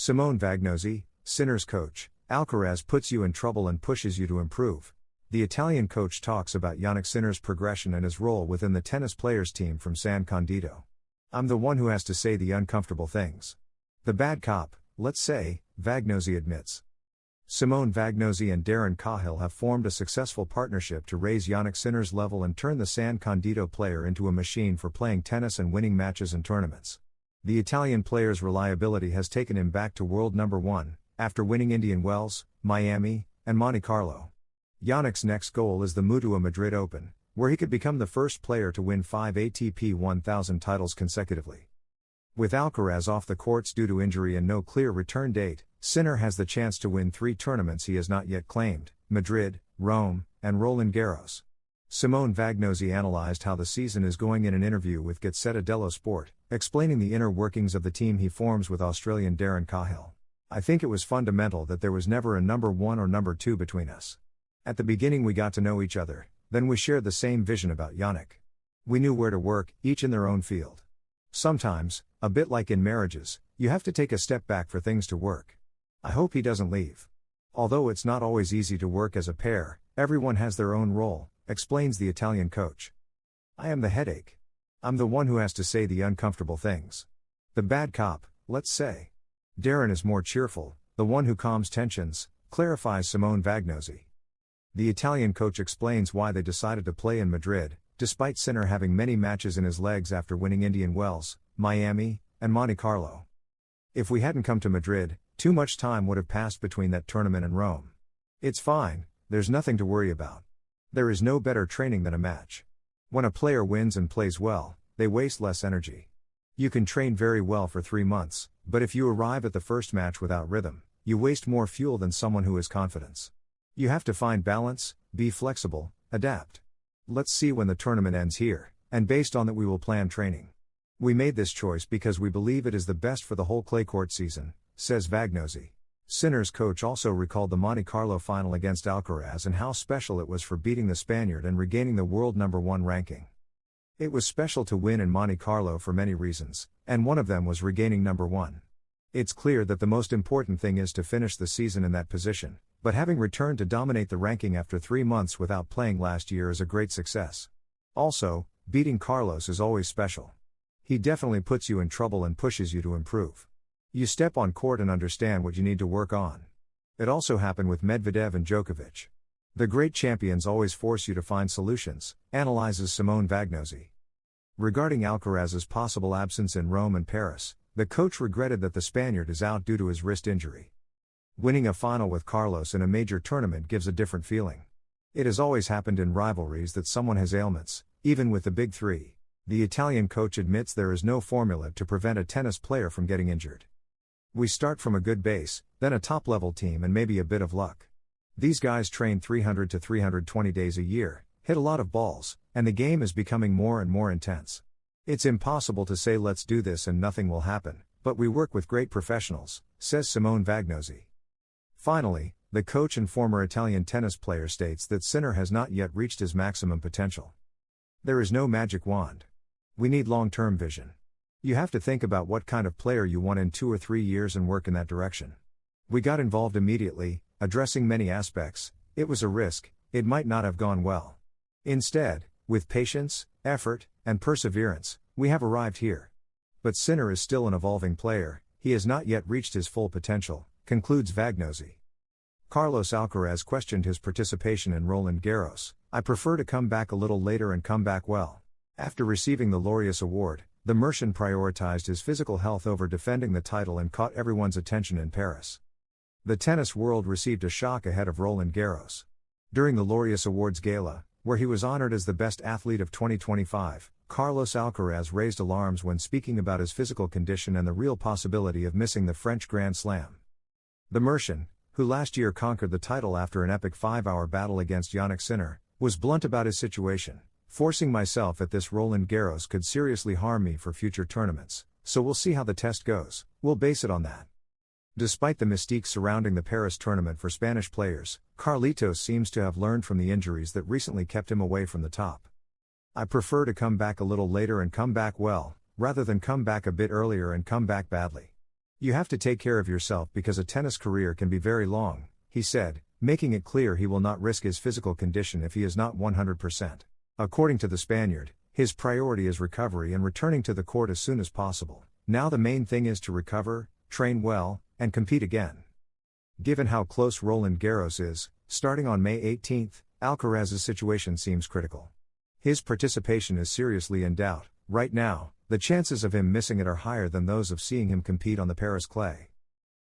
Simone Vagnozzi, Sinner's coach. Alcaraz puts you in trouble and pushes you to improve. The Italian coach talks about Jannik Sinner's progression and his role within the tennis players team from San Candido. I'm the one who has to say the uncomfortable things. The bad cop, let's say, Vagnozzi admits. Simone Vagnozzi and Darren Cahill have formed a successful partnership to raise Jannik Sinner's level and turn the San Candido player into a machine for playing tennis and winning matches and tournaments. The Italian player's reliability has taken him back to world number 1, after winning Indian Wells, Miami, and Monte Carlo. Jannik's next goal is the Mutua Madrid Open, where he could become the first player to win 5 ATP 1000 titles consecutively. With Alcaraz off the courts due to injury and no clear return date, Sinner has the chance to win 3 tournaments he has not yet claimed: Madrid, Rome, and Roland Garros. Simone Vagnozzi analyzed how the season is going in an interview with Gazzetta dello Sport, explaining the inner workings of the team he forms with Australian Darren Cahill. I think it was fundamental that there was never a number 1 or number 2 between us. At the beginning we got to know each other, then we shared the same vision about Jannik. We knew where to work, each in their own field. Sometimes, a bit like in marriages, you have to take a step back for things to work. I hope he doesn't leave. Although it's not always easy to work as a pair, everyone has their own role, explains the Italian coach. I am the headache. I'm the one who has to say the uncomfortable things. The bad cop, let's say. Darren is more cheerful, the one who calms tensions, clarifies Simone Vagnozzi. The Italian coach explains why they decided to play in Madrid, despite Sinner having many matches in his legs after winning Indian Wells, Miami, and Monte Carlo. If we hadn't come to Madrid, too much time would have passed between that tournament and Rome. It's fine, there's nothing to worry about. There is no better training than a match. When a player wins and plays well, they waste less energy. You can train very well for 3 months, but if you arrive at the first match without rhythm, you waste more fuel than someone who has confidence. You have to find balance, be flexible, adapt. Let's see when the tournament ends here, and based on that we will plan training. We made this choice because we believe it is the best for the whole clay court season, says Vagnozzi. Sinner's coach also recalled the Monte Carlo final against Alcaraz and how special it was for beating the Spaniard and regaining the world number 1 ranking. It was special to win in Monte Carlo for many reasons, and one of them was regaining number 1. It's clear that the most important thing is to finish the season in that position, but having returned to dominate the ranking after 3 months without playing last year is a great success. Also, beating Carlos is always special. He definitely puts you in trouble and pushes you to improve. You step on court and understand what you need to work on. It also happened with Medvedev and Djokovic. The great champions always force you to find solutions, analyzes Simone Vagnozzi. Regarding Alcaraz's possible absence in Rome and Paris, the coach regretted that the Spaniard is out due to his wrist injury. Winning a final with Carlos in a major tournament gives a different feeling. It has always happened in rivalries that someone has ailments, even with the big 3. The Italian coach admits there is no formula to prevent a tennis player from getting injured. We start from a good base, then a top-level team and maybe a bit of luck. These guys train 300 to 320 days a year, hit a lot of balls, and the game is becoming more and more intense. It's impossible to say let's do this and nothing will happen, but we work with great professionals, says Simone Vagnozzi. Finally, the coach and former Italian tennis player states that Sinner has not yet reached his maximum potential. There is no magic wand. We need long-term vision. You have to think about what kind of player you want in 2 or 3 years and work in that direction. We got involved immediately, addressing many aspects. It was a risk, it might not have gone well. Instead, with patience, effort, and perseverance, we have arrived here. But Sinner is still an evolving player, he has not yet reached his full potential, concludes Vagnozzi. Carlos Alcaraz questioned his participation in Roland Garros. I prefer to come back a little later and come back well. After receiving the Laureus Award, the Mercian prioritized his physical health over defending the title and caught everyone's attention in Paris. The tennis world received a shock ahead of Roland Garros. During the Laureus Awards Gala, where he was honored as the best athlete of 2025, Carlos Alcaraz raised alarms when speaking about his physical condition and the real possibility of missing the French Grand Slam. The Mercian, who last year conquered the title after an epic 5-hour battle against Jannik Sinner, was blunt about his situation. Forcing myself at this Roland Garros could seriously harm me for future tournaments, so we'll see how the test goes, we'll base it on that. Despite the mystique surrounding the Paris tournament for Spanish players, Carlitos seems to have learned from the injuries that recently kept him away from the top. I prefer to come back a little later and come back well, rather than come back a bit earlier and come back badly. "You have to take care of yourself because a tennis career can be very long," he said, making it clear he will not risk his physical condition if he is not 100%. According to the Spaniard, his priority is recovery and returning to the court as soon as possible. Now the main thing is to recover, train well, and compete again. Given how close Roland Garros is, starting on May 18, Alcaraz's situation seems critical. His participation is seriously in doubt. Right now, the chances of him missing it are higher than those of seeing him compete on the Paris clay.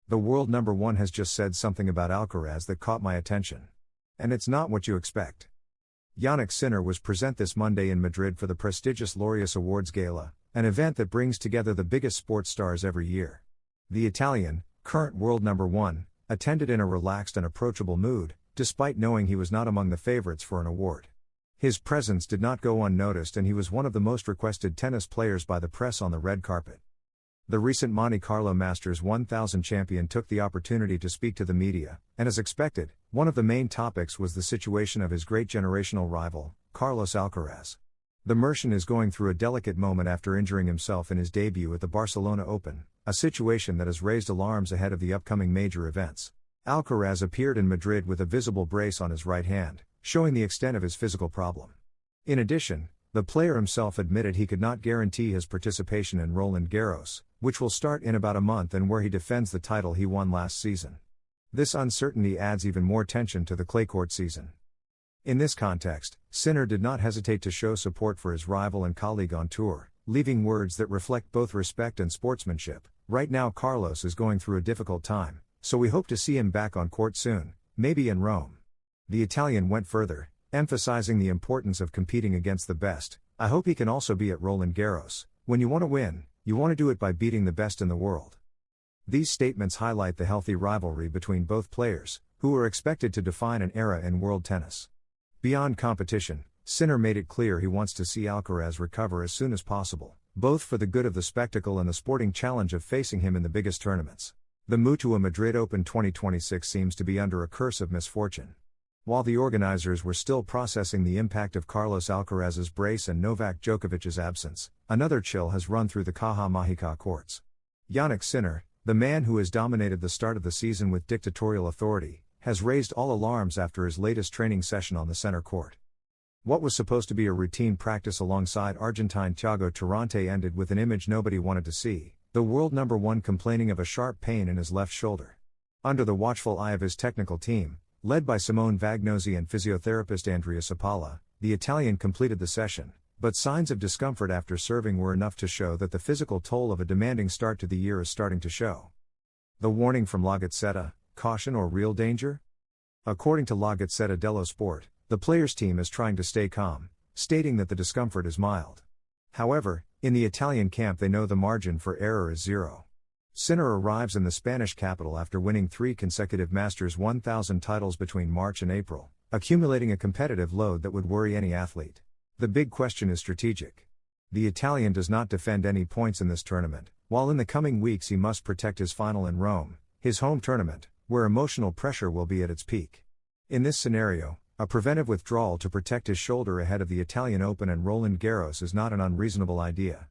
The world number one has just said something about Alcaraz that caught my attention. And it's not what you expect. Jannik Sinner was present this Monday in Madrid for the prestigious Laureus Awards Gala, an event that brings together the biggest sports stars every year. The Italian, current world number one, attended in a relaxed and approachable mood, despite knowing he was not among the favorites for an award. His presence did not go unnoticed and he was one of the most requested tennis players by the press on the red carpet. The recent Monte Carlo Masters 1000 champion took the opportunity to speak to the media, and as expected, one of the main topics was the situation of his great generational rival, Carlos Alcaraz. The Mercian is going through a delicate moment after injuring himself in his debut at the Barcelona Open, a situation that has raised alarms ahead of the upcoming major events. Alcaraz appeared in Madrid with a visible brace on his right hand, showing the extent of his physical problem. In addition, the player himself admitted he could not guarantee his participation in Roland Garros, which will start in about a month and where he defends the title he won last season. This uncertainty adds even more tension to the clay court season. In this context, Sinner did not hesitate to show support for his rival and colleague on tour, leaving words that reflect both respect and sportsmanship. "Right now Carlos is going through a difficult time, so we hope to see him back on court soon, maybe in Rome." The Italian went further, emphasizing the importance of competing against the best. "I hope he can also be at Roland Garros. When you want to win, you want to do it by beating the best in the world." These statements highlight the healthy rivalry between both players, who are expected to define an era in world tennis. Beyond competition, Sinner made it clear he wants to see Alcaraz recover as soon as possible, both for the good of the spectacle and the sporting challenge of facing him in the biggest tournaments. The Mutua Madrid Open 2026 seems to be under a curse of misfortune. While the organizers were still processing the impact of Carlos Alcaraz's brace and Novak Djokovic's absence, another chill has run through the Caja Mágica courts. Jannik Sinner, the man who has dominated the start of the season with dictatorial authority, has raised all alarms after his latest training session on the center court. What was supposed to be a routine practice alongside Argentine Thiago Tirante ended with an image nobody wanted to see, the world number one complaining of a sharp pain in his left shoulder. Under the watchful eye of his technical team, led by Simone Vagnozzi and physiotherapist Andrea Sapala, the Italian completed the session, but signs of discomfort after serving were enough to show that the physical toll of a demanding start to the year is starting to show. The warning from La Gazzetta: caution or real danger? According to La Gazzetta dello Sport, the players' team is trying to stay calm, stating that the discomfort is mild. However, in the Italian camp they know the margin for error is zero. Sinner arrives in the Spanish capital after winning 3 consecutive Masters 1000 titles between March and April, accumulating a competitive load that would worry any athlete. The big question is strategic. The Italian does not defend any points in this tournament, while in the coming weeks he must protect his final in Rome, his home tournament, where emotional pressure will be at its peak. In this scenario, a preventive withdrawal to protect his shoulder ahead of the Italian Open and Roland Garros is not an unreasonable idea.